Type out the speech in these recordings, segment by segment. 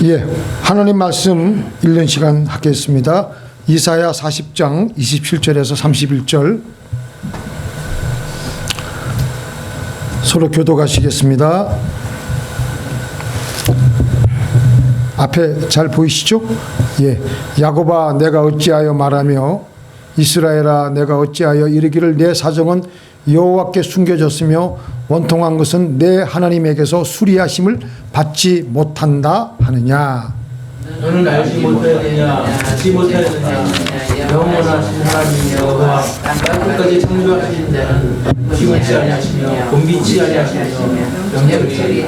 예, 하나님 말씀 읽는 시간 하겠습니다. 이사야 40장 27절에서 31절 서로 교독하시겠습니다. 앞에 잘 보이시죠? 예, 야곱아 내가 어찌하여 말하며 이스라엘아 내가 어찌하여 이르기를 내 사정은 여호와께 숨겨졌으며 원통한 것은 내 하나님에게서 수리하심을 받지 못한다 하느냐. 너는 알지 못하느냐 알지 못하느냐 영원하신 하나님 여호와 땅끝까지 창조하신 자는 피곤치 아니하시며 곤비치 아니하시며 영적이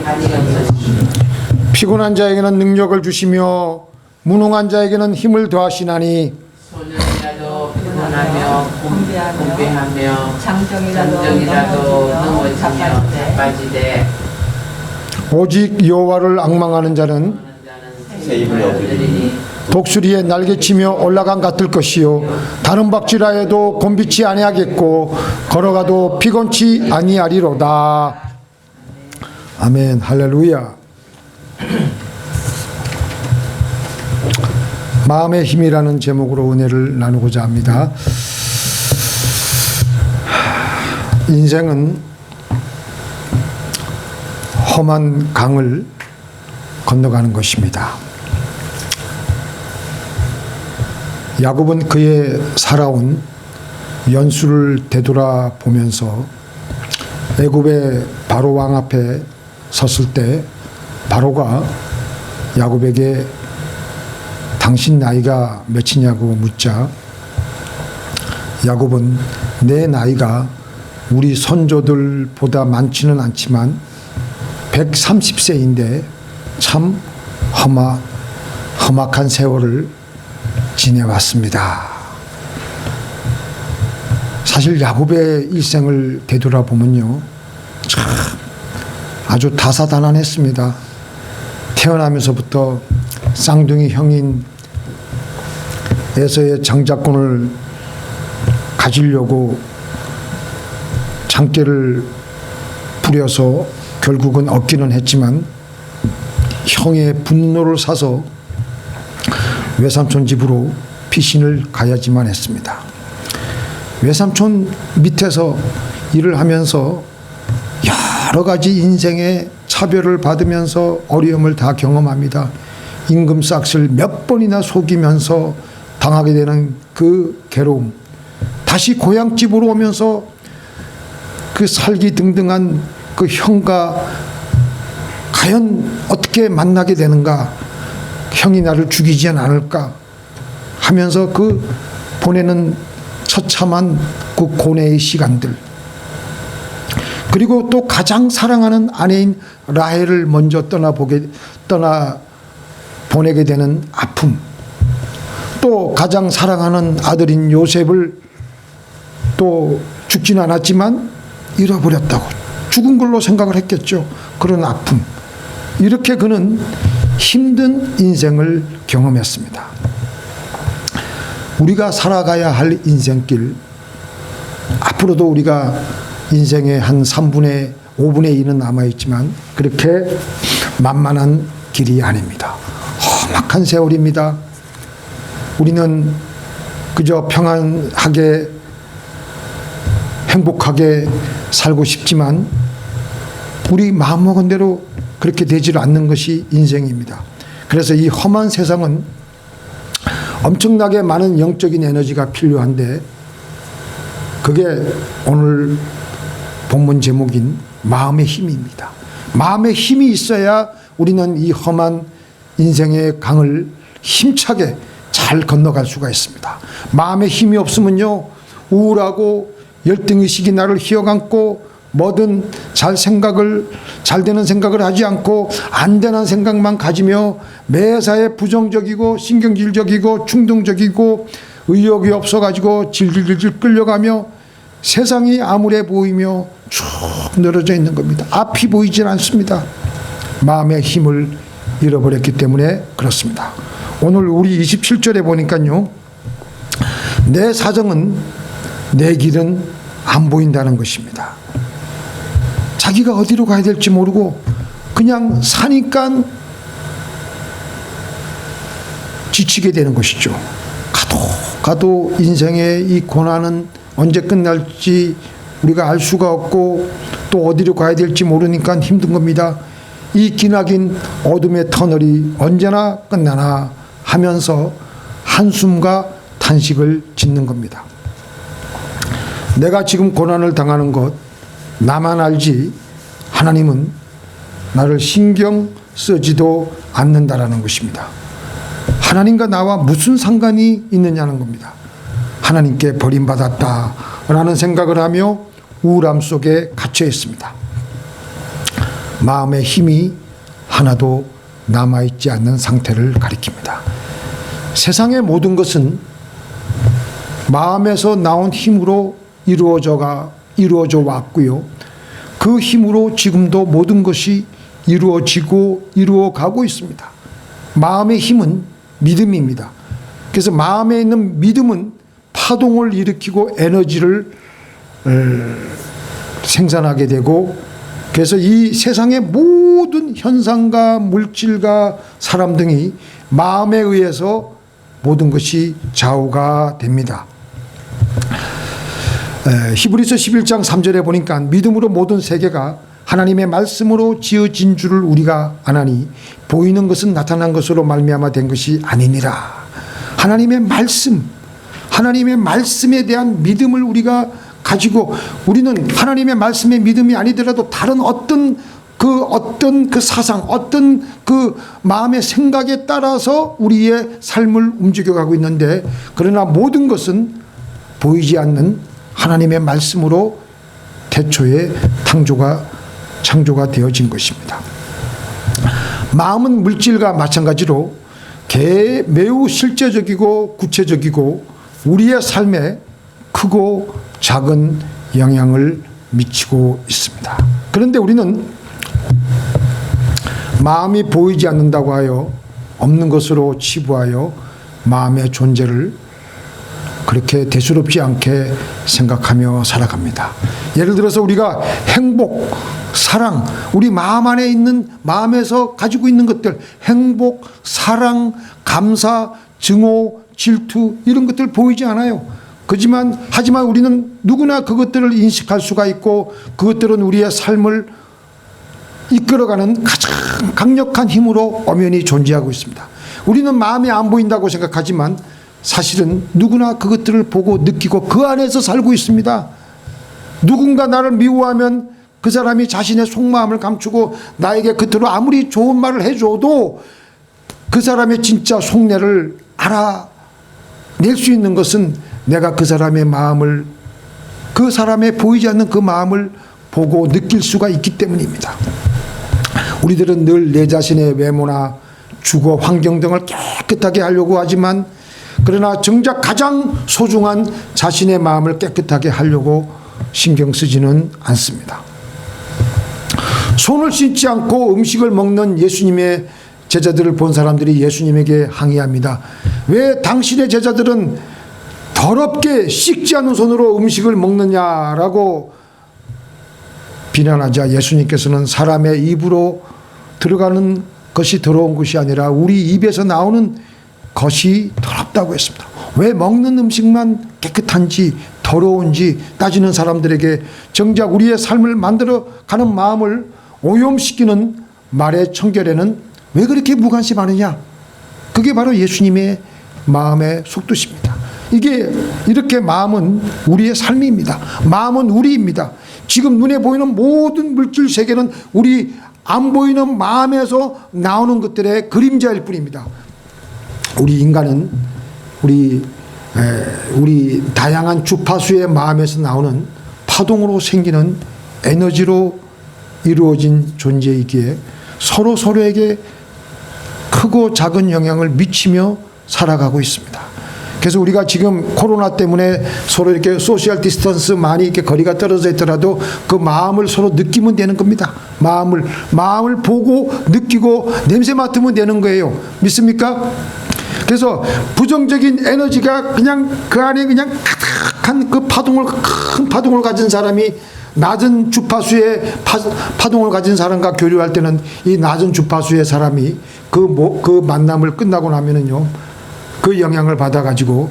피곤한 자에게는 능력을 주시며 무능한 자에게는 힘을 더하시나니 소년이라도 피곤하며 곤배하며 장정이라도 넘어지며 자빠지되 오직 여호와를 앙망하는 자는 새 힘을 얻으리니 독수리의 날개치며 올라간 같을 것이요 다른 박쥐라해도 곤비치 아니하겠고 걸어가도 피곤치 아니하리로다. 아멘. 할렐루야. 마음의 힘이라는 제목으로 은혜를 나누고자 합니다. 인생은 험한 강을 건너가는 것입니다. 야곱은 그의 살아온 연수를 되돌아보면서 애굽의 바로 왕 앞에 섰을 때 바로가 야곱에게 당신 나이가 몇이냐고 묻자 야곱은 내 나이가 우리 선조들보다 많지는 않지만 130세인데 참 험악한 세월을 지내왔습니다. 사실 야곱의 일생을 되돌아보면요 참 아주 다사다난했습니다. 태어나면서부터 쌍둥이 형인 에서의 장자권을 가지려고 장깨를 부려서 결국은 얻기는 했지만 형의 분노를 사서 외삼촌 집으로 피신을 가야지만 했습니다. 외삼촌 밑에서 일을 하면서 여러 가지 인생의 차별을 받으면서 어려움을 다 경험합니다. 임금삭을 몇 번이나 속이면서 당하게 되는 그 괴로움, 다시 고향집으로 오면서 그 살기 등등한 그 형과 과연 어떻게 만나게 되는가, 형이 나를 죽이지 않을까 하면서 그 보내는 처참한 그 고뇌의 시간들, 그리고 또 가장 사랑하는 아내인 라헬을 먼저 보내게 되는 아픔, 또 가장 사랑하는 아들인 요셉을 또 죽지는 않았지만 잃어버렸다고, 죽은 걸로 생각을 했겠죠. 그런 아픔, 이렇게 그는 힘든 인생을 경험했습니다. 우리가 살아가야 할 인생길, 앞으로도 우리가 인생의 한 3분의 5분의 1은 남아있지만 그렇게 만만한 길이 아닙니다. 험악한 세월입니다. 우리는 그저 평안하게 행복하게 살고 싶지만 우리 마음먹은 대로 그렇게 되지 않는 것이 인생입니다. 그래서 이 험한 세상은 엄청나게 많은 영적인 에너지가 필요한데 그게 오늘 본문 제목인 마음의 힘입니다. 마음의 힘이 있어야 우리는 이 험한 인생의 강을 힘차게 잘 건너갈 수가 있습니다. 마음의 힘이 없으면요 우울하고 열등의식이 나를 휘어감고 뭐든 잘 되는 생각을 하지 않고 안 되는 생각만 가지며 매사에 부정적이고 신경질적이고 충동적이고 의욕이 없어가지고 질질질질 끌려가며 세상이 암울해 보이며 쭉 늘어져 있는 겁니다. 앞이 보이질 않습니다. 마음의 힘을 잃어버렸기 때문에 그렇습니다. 오늘 우리 27절에 보니까요 내 사정은 내 길은 안 보인다는 것입니다. 자기가 어디로 가야 될지 모르고 그냥 사니까 지치게 되는 것이죠. 가도 인생의 이 고난은 언제 끝날지 우리가 알 수가 없고 또 어디로 가야 될지 모르니까 힘든 겁니다. 이 기나긴 어둠의 터널이 언제나 끝나나 하면서 한숨과 탄식을 짓는 겁니다. 내가 지금 고난을 당하는 것 나만 알지 하나님은 나를 신경 쓰지도 않는다라는 것입니다. 하나님과 나와 무슨 상관이 있느냐는 겁니다. 하나님께 버림받았다라는 생각을 하며 우울함 속에 갇혀 있습니다. 마음의 힘이 하나도 남아있지 않는 상태를 가리킵니다. 세상의 모든 것은 마음에서 나온 힘으로 이루어져 왔고요. 그 힘으로 지금도 모든 것이 이루어가고 있습니다. 마음의 힘은 믿음입니다. 그래서 마음에 있는 믿음은 파동을 일으키고 에너지를 생산하게 되고, 그래서 이 세상의 모든 현상과 물질과 사람 등이 마음에 의해서 모든 것이 좌우가 됩니다. 히브리서 11장 3절에 보니까 믿음으로 모든 세계가 하나님의 말씀으로 지어진 줄을 우리가 아나니 보이는 것은 나타난 것으로 말미암아 된 것이 아니니라. 하나님의 말씀에 대한 믿음을 우리가 가지고, 우리는 하나님의 말씀에 믿음이 아니더라도 다른 어떤 그 사상, 어떤 그 마음의 생각에 따라서 우리의 삶을 움직여가고 있는데, 그러나 모든 것은 보이지 않는 하나님의 말씀으로 태초에 창조가 되어진 것입니다. 마음은 물질과 마찬가지로 매우 실제적이고 구체적이고 우리의 삶에 크고 작은 영향을 미치고 있습니다. 그런데 우리는 마음이 보이지 않는다고 하여 없는 것으로 치부하여 마음의 존재를 그렇게 대수롭지 않게 생각하며 살아갑니다. 예를 들어서 우리가 행복, 사랑, 우리 마음 안에 있는, 마음에서 가지고 있는 것들, 행복, 사랑, 감사, 증오, 질투, 이런 것들 보이지 않아요. 하지만 우리는 누구나 그것들을 인식할 수가 있고, 그것들은 우리의 삶을 이끌어가는 가장 강력한 힘으로 엄연히 존재하고 있습니다. 우리는 마음이 안 보인다고 생각하지만 사실은 누구나 그것들을 보고 느끼고 그 안에서 살고 있습니다. 누군가 나를 미워하면 그 사람이 자신의 속마음을 감추고 나에게 겉으로 아무리 좋은 말을 해줘도 그 사람의 진짜 속내를 알아낼 수 있는 것은 내가 그 사람의 마음을, 그 사람의 보이지 않는 그 마음을 보고 느낄 수가 있기 때문입니다. 우리들은 늘 내 자신의 외모나 주거 환경 등을 깨끗하게 하려고 하지만, 그러나 정작 가장 소중한 자신의 마음을 깨끗하게 하려고 신경 쓰지는 않습니다. 손을 씻지 않고 음식을 먹는 예수님의 제자들을 본 사람들이 예수님에게 항의합니다. 왜 당신의 제자들은 더럽게 씻지 않은 손으로 음식을 먹느냐라고 비난하자 예수님께서는 사람의 입으로 들어가는 것이 더러운 것이 아니라 우리 입에서 나오는 것이 더럽다고 했습니다. 왜 먹는 음식만 깨끗한지 더러운지 따지는 사람들에게 정작 우리의 삶을 만들어가는 마음을 오염시키는 말의 청결에는 왜 그렇게 무관심하느냐? 그게 바로 예수님의 마음의 속뜻입니다. 이렇게 마음은 우리의 삶입니다. 마음은 우리입니다. 지금 눈에 보이는 모든 물질 세계는 우리 안 보이는 마음에서 나오는 것들의 그림자일 뿐입니다. 우리 인간은 우리 다양한 주파수의 마음에서 나오는 파동으로 생기는 에너지로 이루어진 존재이기에 서로에게 크고 작은 영향을 미치며 살아가고 있습니다. 그래서 우리가 지금 코로나 때문에 서로 이렇게 소셜 디스턴스 많이 이렇게 거리가 떨어져 있더라도 그 마음을 서로 느끼면 되는 겁니다. 마음을 보고 느끼고 냄새 맡으면 되는 거예요. 믿습니까? 그래서 부정적인 에너지가 그냥 그 안에 그냥 가득한 그 큰 파동을 가진 사람이 낮은 주파수의 파동을 가진 사람과 교류할 때는 이 낮은 주파수의 사람이 그 만남을 끝나고 나면은요, 그 영향을 받아가지고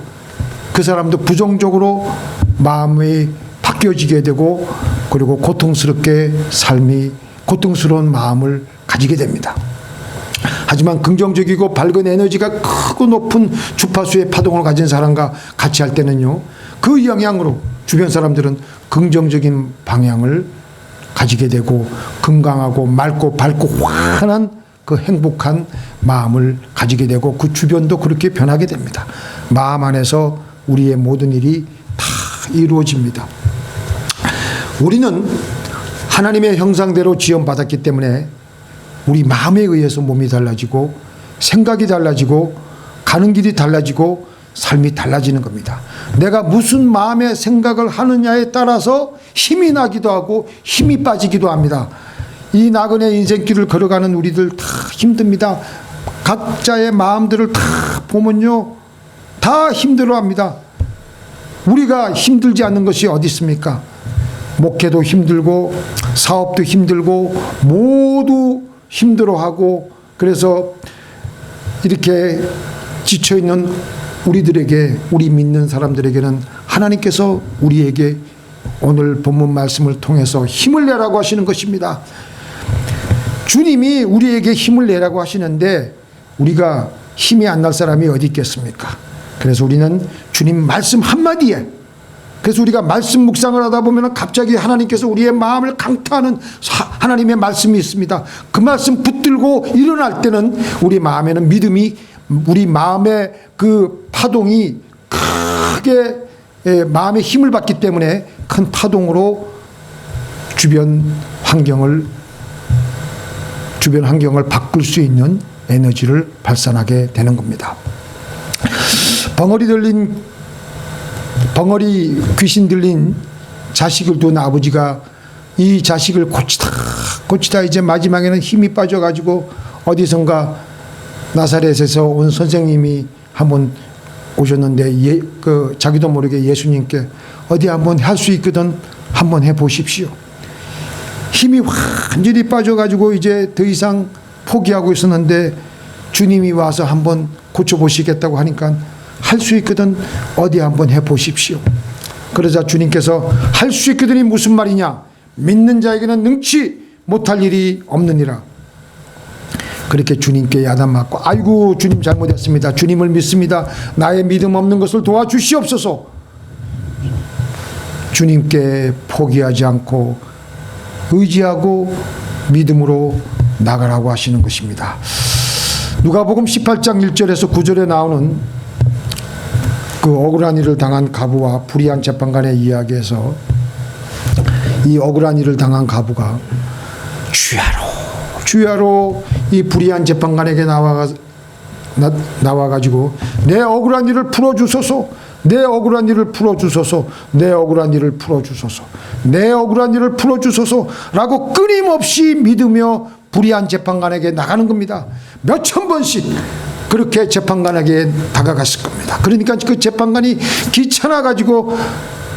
그 사람도 부정적으로 마음이 바뀌어지게 되고 그리고 고통스러운 마음을 가지게 됩니다. 하지만 긍정적이고 밝은 에너지가 크고 높은 주파수의 파동을 가진 사람과 같이 할 때는요, 그 영향으로 주변 사람들은 긍정적인 방향을 가지게 되고 건강하고 맑고 밝고 환한 그 행복한 마음을 가지게 되고 그 주변도 그렇게 변하게 됩니다. 마음 안에서 우리의 모든 일이 다 이루어집니다. 우리는 하나님의 형상대로 지음받았기 때문에 우리 마음에 의해서 몸이 달라지고 생각이 달라지고 가는 길이 달라지고 삶이 달라지는 겁니다. 내가 무슨 마음의 생각을 하느냐에 따라서 힘이 나기도 하고 힘이 빠지기도 합니다. 이 나그네 인생길을 걸어가는 우리들 다 힘듭니다. 각자의 마음들을 다 보면요, 다 힘들어합니다. 우리가 힘들지 않는 것이 어디 있습니까? 목회도 힘들고 사업도 힘들고 모두 힘들어하고, 그래서 이렇게 지쳐있는 우리들에게, 우리 믿는 사람들에게는 하나님께서 우리에게 오늘 본문 말씀을 통해서 힘을 내라고 하시는 것입니다. 주님이 우리에게 힘을 내라고 하시는데 우리가 힘이 안 날 사람이 어디 있겠습니까? 그래서 우리는 주님 말씀 한마디에, 그래서 우리가 말씀 묵상을 하다 보면 갑자기 하나님께서 우리의 마음을 강타하는 하나님의 말씀이 있습니다. 그 말씀 붙들고 일어날 때는 우리 마음에는 믿음이, 우리 마음의 그 파동이 크게 마음의 힘을 받기 때문에 큰 파동으로 주변 환경을 바꿀 수 있는 에너지를 발산하게 되는 겁니다. 벙어리 귀신 들린 자식을 둔 아버지가 이 자식을 고치다 이제 마지막에는 힘이 빠져가지고 어디선가 나사렛에서 온 선생님이 한번 오셨는데 자기도 모르게 예수님께 어디 한번 할 수 있거든 한번 해보십시오. 힘이 완전히 빠져가지고 이제 더 이상 포기하고 있었는데 주님이 와서 한번 고쳐보시겠다고 하니까 할 수 있거든 어디 한번 해보십시오. 그러자 주님께서 할 수 있거든이 무슨 말이냐, 믿는 자에게는 능치 못할 일이 없느니라. 그렇게 주님께 야단맞고 아이고 주님 잘못했습니다. 주님을 믿습니다. 나의 믿음 없는 것을 도와주시옵소서. 주님께 포기하지 않고 의지하고 믿음으로 나가라고 하시는 것입니다. 누가복음 18장 1절에서 9절에 나오는 그 억울한 일을 당한 과부와 불의한 재판관의 이야기에서 이 억울한 일을 당한 과부가 주야로 이 불의한 재판관에게 나와가지고 내 억울한 일을 풀어주소서, 내 억울한 일을 풀어주소서, 내 억울한 일을 풀어주소서, 내 억울한 일을 풀어주소서라고 끊임없이 믿으며 불의한 재판관에게 나가는 겁니다. 몇천 번씩 그렇게 재판관에게 다가갔을 겁니다. 그러니까 그 재판관이 귀찮아가지고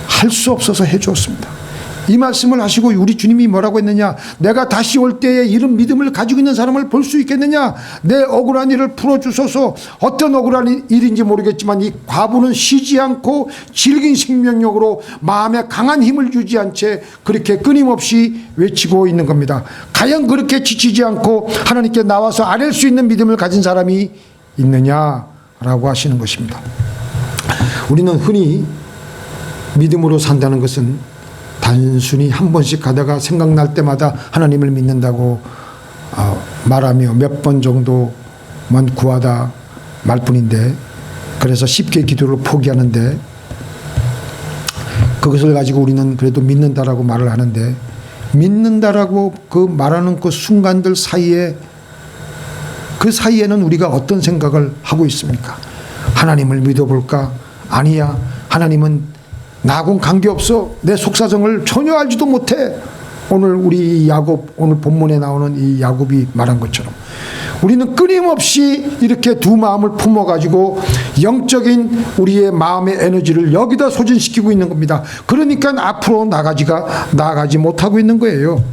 할 수 없어서 해주었습니다. 이 말씀을 하시고 우리 주님이 뭐라고 했느냐, 내가 다시 올 때에 이런 믿음을 가지고 있는 사람을 볼 수 있겠느냐, 내 억울한 일을 풀어주소서. 어떤 억울한 일인지 모르겠지만 이 과부는 쉬지 않고 질긴 생명력으로 마음에 강한 힘을 주지 않은 채 그렇게 끊임없이 외치고 있는 겁니다. 과연 그렇게 지치지 않고 하나님께 나와서 아뢰 수 있는 믿음을 가진 사람이 있느냐라고 하시는 것입니다. 우리는 흔히 믿음으로 산다는 것은 단순히 한 번씩 가다가 생각날 때마다 하나님을 믿는다고 말하며 몇 번 정도만 구하다 말 뿐인데, 그래서 쉽게 기도를 포기하는데 그것을 가지고 우리는 그래도 믿는다라고 말을 하는데, 믿는다라고 그 말하는 그 순간들 사이에, 그 사이에는 우리가 어떤 생각을 하고 있습니까? 하나님을 믿어볼까? 아니야, 하나님은 나하고는 관계없어. 내 속사정을 전혀 알지도 못해. 오늘 우리 야곱, 오늘 본문에 나오는 이 야곱이 말한 것처럼 우리는 끊임없이 이렇게 두 마음을 품어가지고 영적인 우리의 마음의 에너지를 여기다 소진시키고 있는 겁니다. 그러니까 앞으로 나아가지 못하고 있는 거예요.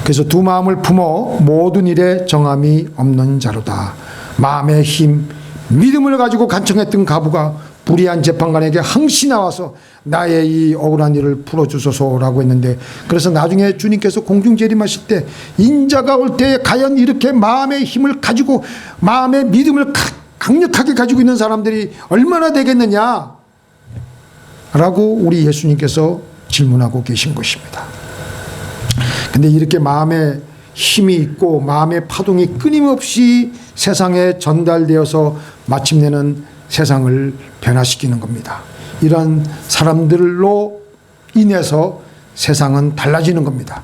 그래서 두 마음을 품어 모든 일에 정함이 없는 자로다. 마음의 힘, 믿음을 가지고 간청했던 가부가 불의한 재판관에게 항시 나와서 나의 이 억울한 일을 풀어주소서라고 했는데, 그래서 나중에 주님께서 공중재림하실 때 인자가 올 때에 과연 이렇게 마음의 힘을 가지고 마음의 믿음을 강력하게 가지고 있는 사람들이 얼마나 되겠느냐 라고 우리 예수님께서 질문하고 계신 것입니다. 근데 이렇게 마음에 힘이 있고 마음의 파동이 끊임없이 세상에 전달되어서 마침내는 세상을 변화시키는 겁니다. 이런 사람들로 인해서 세상은 달라지는 겁니다.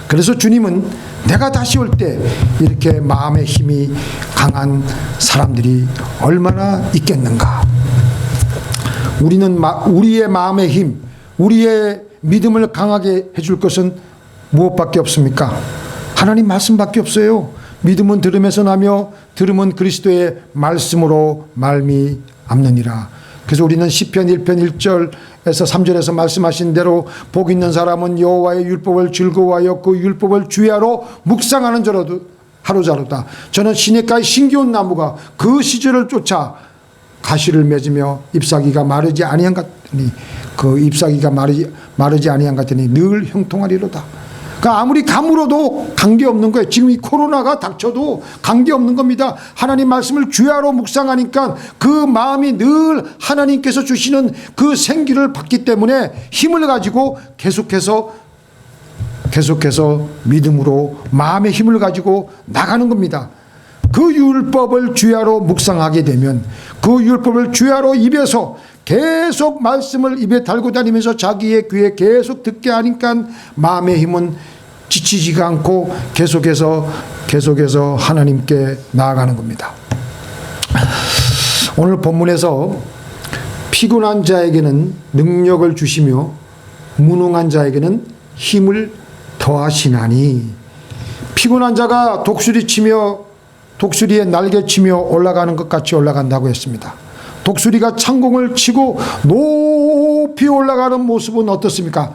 그래서 주님은 내가 다시 올 때 이렇게 마음의 힘이 강한 사람들이 얼마나 있겠는가. 우리는 우리의 마음의 힘, 우리의 믿음을 강하게 해줄 것은 무엇밖에 없습니까? 하나님 말씀밖에 없어요. 믿음은 들음에서 나며 들음은 그리스도의 말씀으로 말미암느니라. 그래서 우리는 시편 1편 1절에서 3절에서 말씀하신 대로 복 있는 사람은 여호와의 율법을 즐거워하여 그 율법을 주야로 묵상하는 하루자로다. 저는 시냇가의 신기온 나무가 그 시절을 쫓아 가시를 맺으며 잎사귀가 마르지 아니한 같으니 그 잎사귀가 마르지 아니한 같으니 늘 형통하리로다. 그러니까 아무리 가물어도 관계없는 거예요. 지금 이 코로나가 닥쳐도 관계없는 겁니다. 하나님 말씀을 주야로 묵상하니까 그 마음이 늘 하나님께서 주시는 그 생기를 받기 때문에 힘을 가지고 계속해서 믿음으로 마음의 힘을 가지고 나가는 겁니다. 그 율법을 주야로 묵상하게 되면 그 율법을 주야로 입에서 계속 말씀을 입에 달고 다니면서 자기의 귀에 계속 듣게 하니까 마음의 힘은 지치지가 않고 계속해서 하나님께 나아가는 겁니다. 오늘 본문에서 피곤한 자에게는 능력을 주시며 무능한 자에게는 힘을 더하시나니, 피곤한 자가 독수리에 날개 치며 올라가는 것 같이 올라간다고 했습니다. 독수리가 창공을 치고 높이 올라가는 모습은 어떻습니까?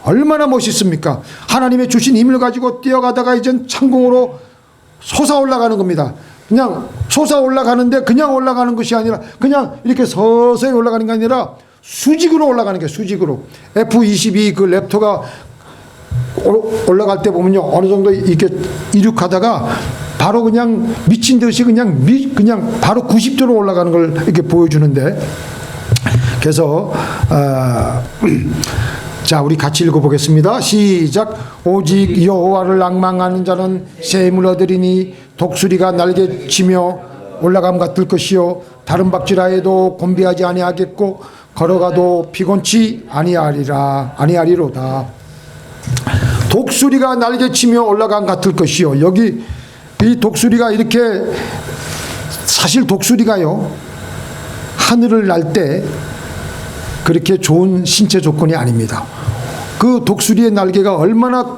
얼마나 멋있습니까? 하나님의 주신 힘을 가지고 뛰어가다가 이젠 창공으로 솟아 올라가는 겁니다. 그냥 솟아 올라가는데 그냥 올라가는 것이 아니라 그냥 이렇게 서서히 올라가는 게 아니라 수직으로 올라가는 게, 수직으로. F-22 그 랩터가 올라갈 때 보면요, 어느 정도 이렇게 이륙하다가 바로 그냥 미친 듯이 그냥 바로 90도로 올라가는 걸 이렇게 보여주는데, 그래서 자, 우리 같이 읽어보겠습니다. 시작. 오직 여호와를 앙망하는 자는 새 힘을 얻으리니 독수리가 날개 치며 올라감 같을 것이요 다른 박질하여도 곤비하지 아니하겠고 걸어가도 피곤치 아니하리로다. 독수리가 날개 치며 올라감 같을 것이요. 여기 이 독수리가 이렇게, 사실 독수리가요 하늘을 날 때 그렇게 좋은 신체 조건이 아닙니다. 그 독수리의 날개가 얼마나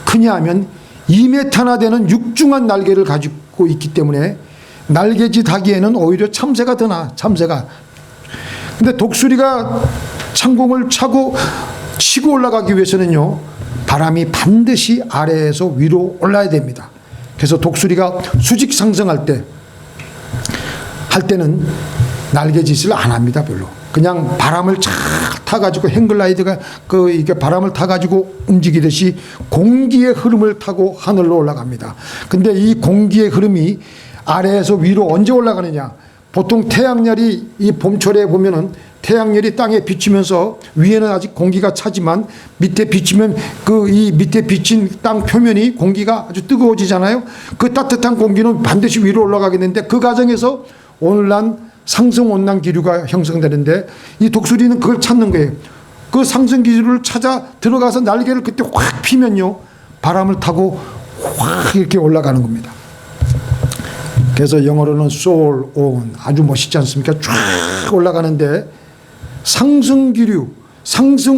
크냐 하면 2m나 되는 육중한 날개를 가지고 있기 때문에 날개짓 하기에는 오히려 참새가 더 나아, 참새가. 근데 독수리가 창공을 치고 올라가기 위해서는요, 바람이 반드시 아래에서 위로 올라야 됩니다. 그래서 독수리가 수직 상승할 때는 날개짓을 안 합니다, 별로. 그냥 바람을 쫙 타가지고, 행글라이드가 이게 바람을 타가지고 움직이듯이 공기의 흐름을 타고 하늘로 올라갑니다. 근데 이 공기의 흐름이 아래에서 위로 언제 올라가느냐? 보통 태양열이, 이 봄철에 보면은 태양열이 땅에 비치면서 위에는 아직 공기가 차지만 밑에 비치면 이 밑에 비친 땅 표면이 공기가 아주 뜨거워지잖아요. 그 따뜻한 공기는 반드시 위로 올라가겠는데 그 과정에서 오늘날 상승온난 기류가 형성되는데 이 독수리는 그걸 찾는 거예요. 그 상승 기류를 찾아 들어가서 날개를 그때 확 피면요, 바람을 타고 확 이렇게 올라가는 겁니다. 그래서 영어로는 soar on, 아주 멋있지 않습니까? 쫙 올라가는데 상승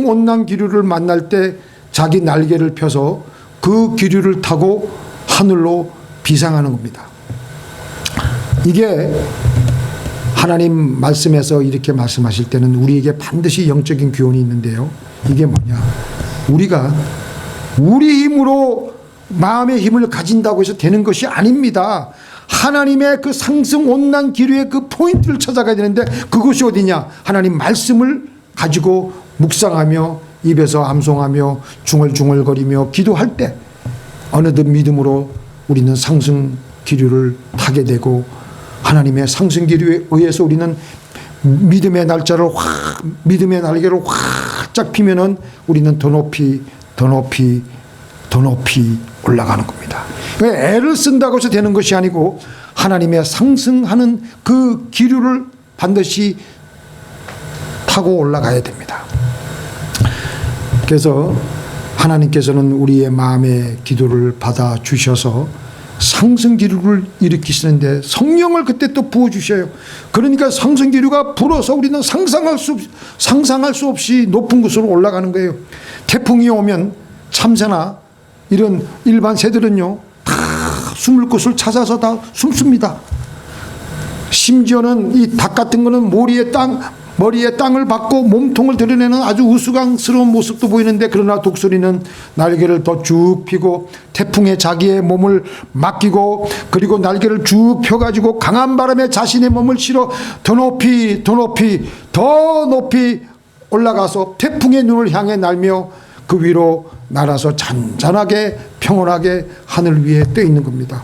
온난 기류를 만날 때 자기 날개를 펴서 그 기류를 타고 하늘로 비상하는 겁니다. 이게 하나님 말씀에서 이렇게 말씀하실 때는 우리에게 반드시 영적인 교훈이 있는데요. 이게 뭐냐? 우리가 우리 힘으로 마음의 힘을 가진다고 해서 되는 것이 아닙니다. 하나님의 그 상승 온난 기류의 그 포인트를 찾아가야 되는데 그것이 어디냐? 하나님 말씀을 가지고 묵상하며 입에서 암송하며 중얼중얼거리며 기도할 때 어느덧 믿음으로 우리는 상승 기류를 타게 되고 하나님의 상승 기류에 의해서 우리는 믿음의 날짜를 믿음의 날개를 활짝 피면은 우리는 더 높이 올라가는 겁니다. 애를 쓴다고 해서 되는 것이 아니고 하나님의 상승하는 그 기류를 반드시 타고 올라가야 됩니다. 그래서 하나님께서는 우리의 마음의 기도를 받아 주셔서 상승 기류를 일으키시는데 성령을 그때 또 부어 주셔요. 그러니까 상승 기류가 불어서 우리는 상상할 수 없이 높은 곳으로 올라가는 거예요. 태풍이 오면 참새나 이런 일반 새들은요 다 숨을 곳을 찾아서 다 숨습니다. 심지어는 이 닭 같은 거는 머리에 땅을 박고 몸통을 드러내는 아주 우스꽝스러운 모습도 보이는데 그러나 독수리는 날개를 더 쭉 펴고 태풍에 자기의 몸을 맡기고 그리고 날개를 쭉 펴가지고 강한 바람에 자신의 몸을 실어 더 높이 올라가서 태풍의 눈을 향해 날며 그 위로 날아서 잔잔하게 평온하게 하늘 위에 떠 있는 겁니다.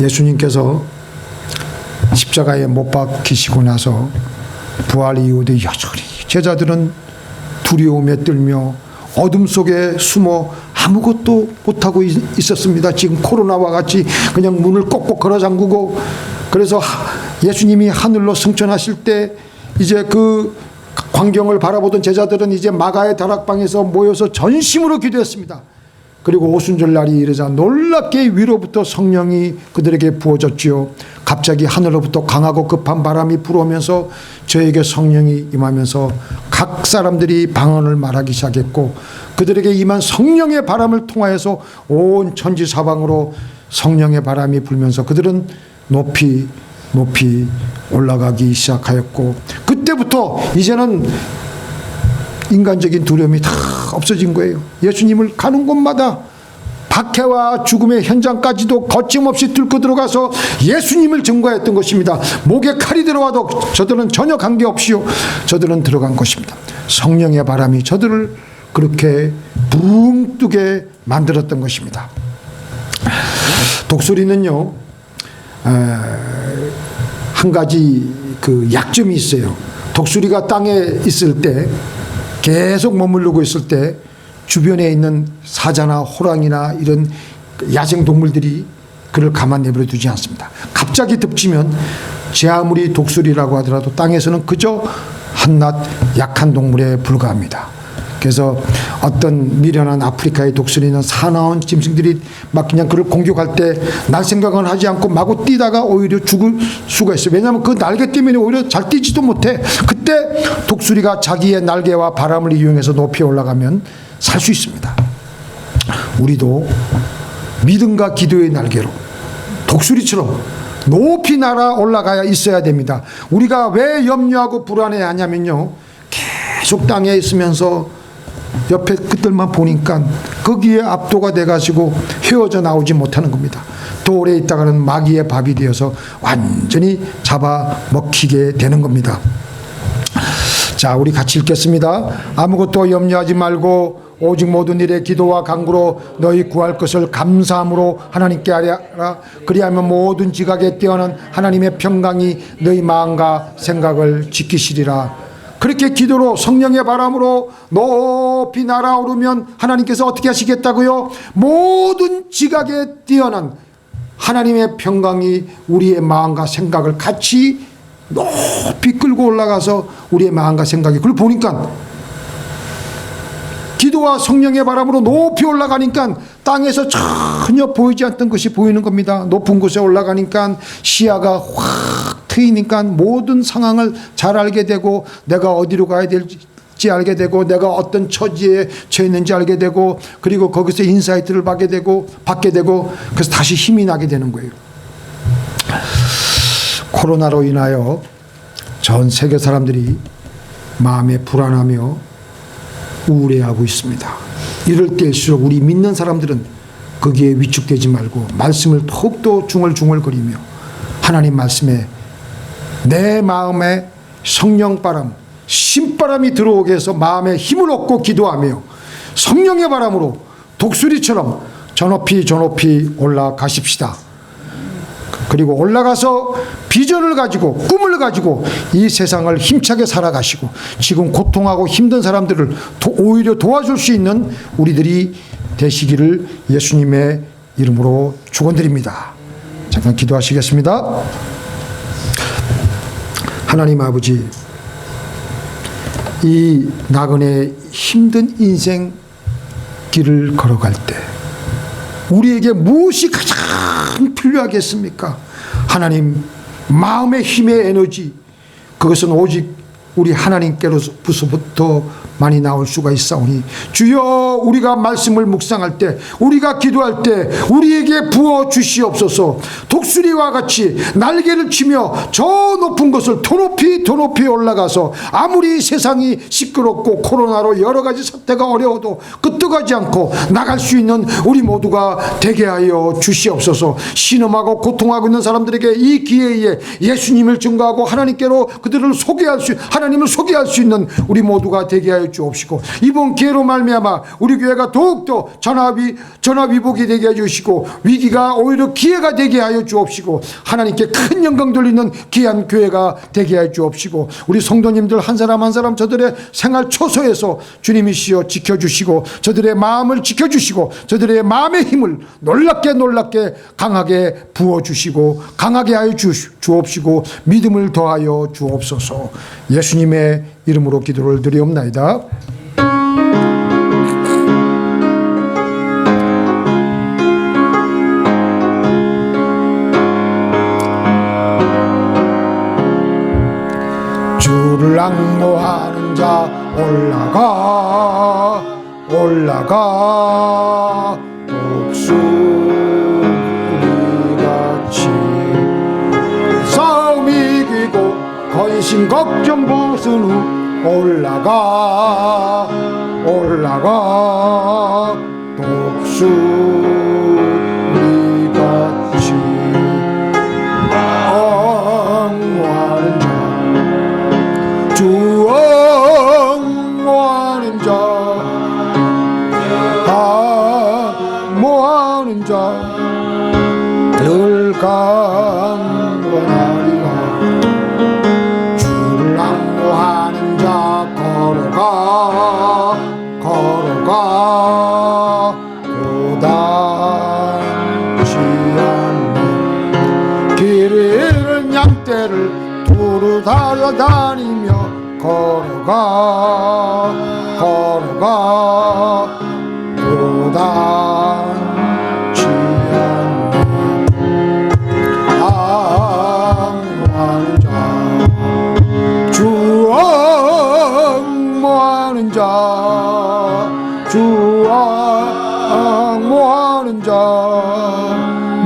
예수님께서 십자가에 못 박히시고 나서 부활 이후에도 여전히 제자들은 두려움에 떨며 어둠 속에 숨어 아무것도 못하고 있었습니다. 지금 코로나와 같이 그냥 문을 꼭꼭 걸어 잠그고 그래서 예수님이 하늘로 승천하실 때 이제 그 광경을 바라보던 제자들은 이제 마가의 다락방에서 모여서 전심으로 기도했습니다. 그리고 오순절날이 이르자 놀랍게 위로부터 성령이 그들에게 부어졌지요. 갑자기 하늘로부터 강하고 급한 바람이 불어오면서 저에게 성령이 임하면서 각 사람들이 방언을 말하기 시작했고 그들에게 임한 성령의 바람을 통하여서 온 천지 사방으로 성령의 바람이 불면서 그들은 높이 올라가기 시작하였고 그때부터 이제는 인간적인 두려움이 다 없어진 거예요. 예수님을 가는 곳마다 박해와 죽음의 현장까지도 거침없이 뚫고 들어가서 예수님을 증거했던 것입니다. 목에 칼이 들어와도 저들은 전혀 관계없이요 저들은 들어간 것입니다. 성령의 바람이 저들을 그렇게 붕 뜨게 만들었던 것입니다. 독수리는요 한 가지 그 약점이 있어요. 독수리가 땅에 있을 때 계속 머무르고 있을 때 주변에 있는 사자나 호랑이나 이런 야생동물들이 그를 가만 내버려 두지 않습니다. 갑자기 덮치면 제 아무리 독수리라고 하더라도 땅에서는 그저 한낱 약한 동물에 불과합니다. 그래서 어떤 미련한 아프리카의 독수리는 사나운 짐승들이 막 그냥 그를 공격할 때 날 생각은 하지 않고 마구 뛰다가 오히려 죽을 수가 있어요. 왜냐하면 그 날개 때문에 오히려 잘 뛰지도 못해. 그때 독수리가 자기의 날개와 바람을 이용해서 높이 올라가면 살 수 있습니다. 우리도 믿음과 기도의 날개로 독수리처럼 높이 날아 올라가야 있어야 됩니다. 우리가 왜 염려하고 불안해하냐면요 계속 땅에 있으면서 옆에 끝들만 보니까 거기에 압도가 돼가지고 헤어져 나오지 못하는 겁니다. 또 오래 있다가는 마귀의 밥이 되어서 완전히 잡아먹히게 되는 겁니다. 자, 우리 같이 읽겠습니다. 아무것도 염려하지 말고 오직 모든 일에 기도와 간구로 너희 구할 것을 감사함으로 하나님께 아뢰라. 그리하면 모든 지각에 뛰어난 하나님의 평강이 너희 마음과 생각을 지키시리라. 그렇게 기도로 성령의 바람으로 높이 날아오르면 하나님께서 어떻게 하시겠다고요? 모든 지각에 뛰어난 하나님의 평강이 우리의 마음과 생각을 같이 높이 끌고 올라가서 우리의 마음과 생각이 그걸 보니까 기도와 성령의 바람으로 높이 올라가니까 땅에서 전혀 보이지 않던 것이 보이는 겁니다. 높은 곳에 올라가니까 시야가 확 트이니까 모든 상황을 잘 알게 되고 내가 어디로 가야 될지 알게 되고 내가 어떤 처지에 처해 있는지 알게 되고 그리고 거기서 인사이트를 받게 되고 그래서 다시 힘이 나게 되는 거예요. 코로나로 인하여 전 세계 사람들이 마음에 불안하며 우울해하고 있습니다. 이럴 때일수록 우리 믿는 사람들은 거기에 위축되지 말고 말씀을 더욱더 중얼중얼거리며 하나님 말씀에 내 마음에 성령바람, 신바람이 들어오게 해서 마음에 힘을 얻고 기도하며 성령의 바람으로 독수리처럼 저 높이 올라가십시다. 그리고 올라가서 비전을 가지고 꿈을 가지고 이 세상을 힘차게 살아가시고 지금 고통하고 힘든 사람들을 오히려 도와줄 수 있는 우리들이 되시기를 예수님의 이름으로 축원드립니다. 잠깐 기도하시겠습니다. 하나님 아버지, 이 나그네 힘든 인생 길을 걸어갈 때 우리에게 무엇이 가장 필요하겠습니까? 하나님, 마음의 힘의 에너지, 그것은 오직 우리 하나님께로부터 많이 나올 수가 있사오니 주여, 우리가 말씀을 묵상할 때, 우리가 기도할 때 우리에게 부어 주시옵소서. 독수리와 같이 날개를 치며 저 높은 곳을 더 높이 올라가서 아무리 세상이 시끄럽고 코로나로 여러 가지 사태가 어려워도 끄떡하지 않고 나갈 수 있는 우리 모두가 되게 하여 주시옵소서. 신음하고 고통하고 있는 사람들에게 이 기회에 예수님을 증거하고 하나님께로 그들을 하나님을 소개할 수 있는 우리 모두가 되게 하여 주옵시고, 이번 기회로 말미암아 우리 교회가 더욱더 전화위복이 되게 해 주시고 위기가 오히려 기회가 되게 하여 주옵시고 하나님께 큰 영광 돌리는 귀한 교회가 되게 하여 주옵시고, 우리 성도님들 한 사람 한 사람 저들의 생활 처소에서 주님이시여 지켜주시고 저들의 마음을 지켜주시고 저들의 마음의 힘을 놀랍게 강하게 부어주시고 강하게 하여 주옵시고 믿음을 더하여 주옵소서. 예수님의 이름으로 기도를 드리옵나이다. 주를 앙모하는 자 올라가 독수리같이 싸움 이기고 헌신 걱정 벗은 후 올라가 독수리같이 엉모하는 자, 주 엉모하는 자, 엉모하는 자 늘 강건하리라. 주를 앙모하는 자 걸어가 고단치 않네. 길 잃은 양떼를 두루 달려다니며 걸어가 고단치 않네. 앙모하는 자, 주 앙모하는 자, 주 앙모하는 자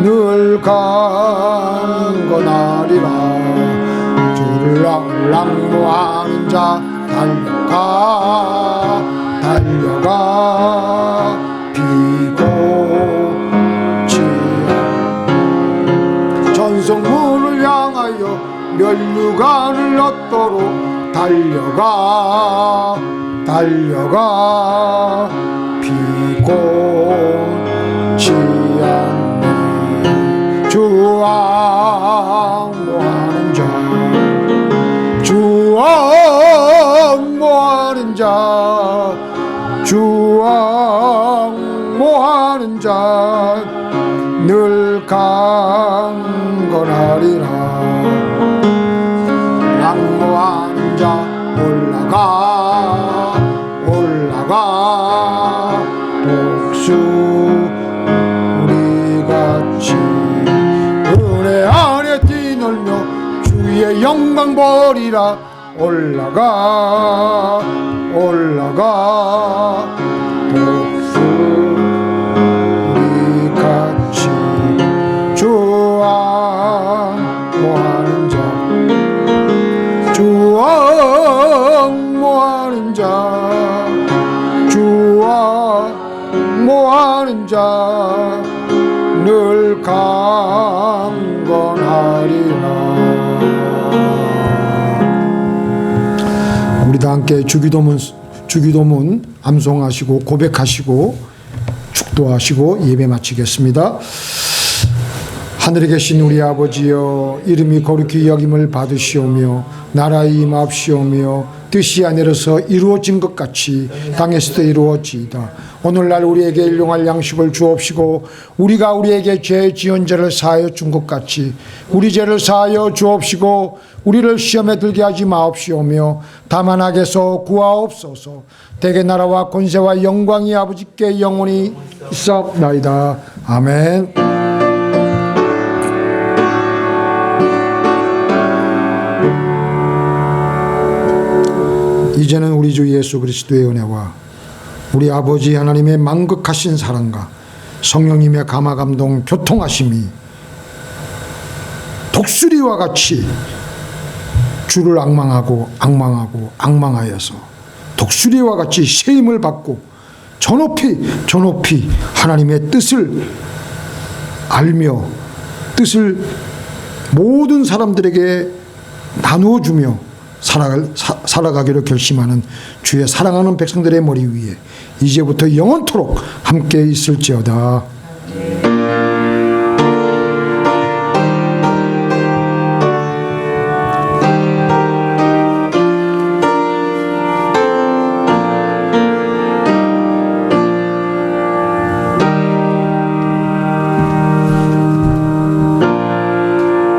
늘 강건하리라. 주를 앙모하는 자 달려가 비고치 전성문을 향하여 면류관을 얻도록 달려가 비고치 않네. 주 앙모하는 자, 주 앙모하는 자, 주 앙모하는 자 늘 강건하리라. 앙모하는 자 올라가 독수리같이 은혜 안에 뛰놀며 주의 영광 보리라. 올라가 독수리같이 주 앙모하는 자, 주 앙모하는 자, 주 앙모하는 자 함께 주기도문 암송하시고 고백하시고 축도하시고 예배 마치겠습니다. 하늘에 계신 우리 아버지여, 이름이 거룩히 여김을 받으시오며 나라의 임하옵시오며 뜻이 하늘에서 이루어진 것 같이 땅에서도 이루어지이다. 오늘날 우리에게 일용할 양식을 주옵시고 우리가 우리에게 죄 지은 죄를 사하여 준 것 같이 우리 죄를 사하여 주옵시고 우리를 시험에 들게 하지 마옵시오며 다만 악에서 구하옵소서. 대개 나라와 권세와 영광이 아버지께 영원히 있사옵나이다. 아멘. 이제는 우리 주 예수 그리스도의 은혜와 우리 아버지 하나님의 만극하신 사랑과 성령님의 감화감동 교통하심이 독수리와 같이 주를 앙망하여서 독수리와 같이 세임을 받고 저 높이 하나님의 뜻을 알며 뜻을 모든 사람들에게 나누어 주며 살아가기로 결심하는 주의 사랑하는 백성들의 머리 위에 이제부터 영원토록 함께 있을지어다.